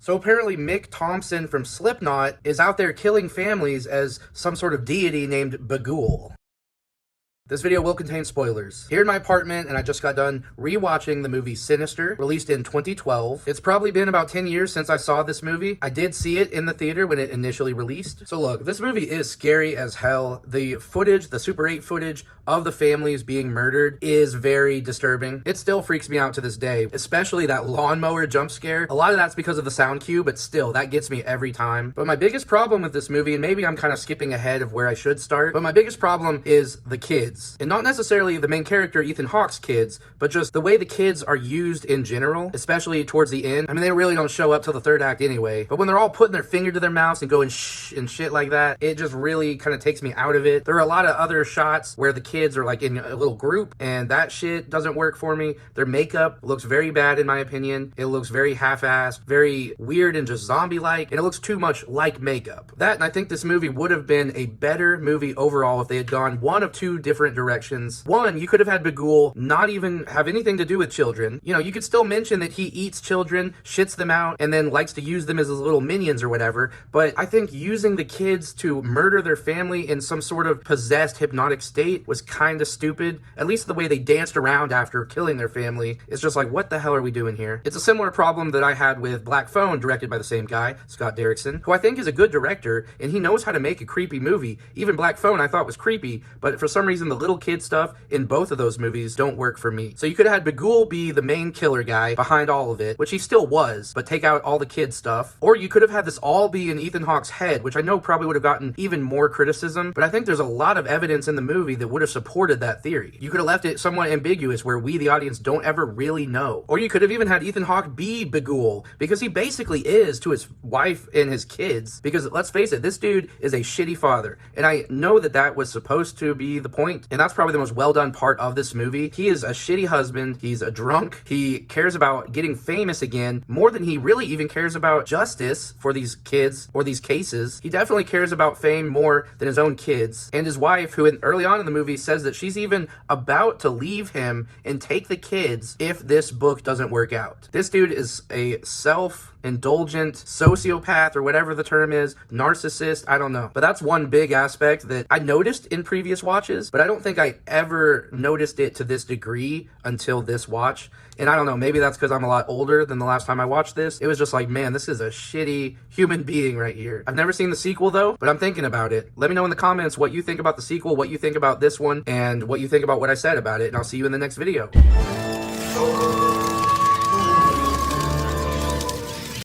So apparently Mick Thompson from Slipknot is out there killing families as some sort of deity named Bagul. This video will contain spoilers. Here in my apartment, and I just got done rewatching the movie Sinister, released in 2012. It's probably been about 10 years since I saw this movie. I did see it in the theater when it initially released. So look, this movie is scary as hell. The footage, the Super 8 footage of the families being murdered is very disturbing. It still freaks me out to this day, especially that lawnmower jump scare. A lot of that's because of the sound cue, but still, that gets me every time. But my biggest problem with this movie, and maybe I'm kind of skipping ahead of where I should start, but my biggest problem is the kids. And not necessarily the main character, Ethan Hawke's kids, but just the way the kids are used in general, especially towards the end. I mean, they really don't show up till the third act anyway, but when they're all putting their finger to their mouths and going shh and shit like that, it just really kind of takes me out of it. There are a lot of other shots where the kids are like in a little group, and that shit doesn't work for me. Their makeup looks very bad in my opinion. It looks very half-assed, very weird and just zombie-like, and it looks too much like makeup. That, and I think this movie would have been a better movie overall if they had gone one of two different directions. One, you could have had Bagul not even have anything to do with children. You know, you could still mention that he eats children, shits them out, and then likes to use them as his little minions or whatever, but I think using the kids to murder their family in some sort of possessed hypnotic state was kind of stupid. At least the way they danced around after killing their family is just like, what the hell are we doing here? It's a similar problem that I had with Black Phone, directed by the same guy, Scott Derrickson, who I think is a good director, and he knows how to make a creepy movie. Even Black Phone I thought was creepy, but for some reason the little kid stuff in both of those movies don't work for me. So you could have had Bagul be the main killer guy behind all of it, which he still was, but take out all the kid stuff. Or you could have had this all be in Ethan Hawke's head, which I know probably would have gotten even more criticism, but I think there's a lot of evidence in the movie that would have supported that theory. You could have left it somewhat ambiguous where we, the audience, don't ever really know. Or you could have even had Ethan Hawke be Bagul, because he basically is to his wife and his kids, because let's face it, this dude is a shitty father, and I know that that was supposed to be the point, and that's probably the most well done part of this movie. He is a shitty husband. He's a drunk. He cares about getting famous again more than he really even cares about justice for these kids or these cases. He definitely cares about fame more than his own kids. And his wife, who early on in the movie says that she's even about to leave him and take the kids if this book doesn't work out. This dude is a self-indulgent sociopath, or whatever the term is, narcissist, I don't know. But that's one big aspect that I noticed in previous watches, but I don't think I ever noticed it to this degree until this watch. And I don't know, maybe that's because I'm a lot older than the last time I watched this. It was just like, man, this is a shitty human being right here. I've never seen the sequel though, but I'm thinking about it. Let me know in the comments what you think about the sequel, what you think about this one, and what you think about what I said about it, and I'll see you in the next video.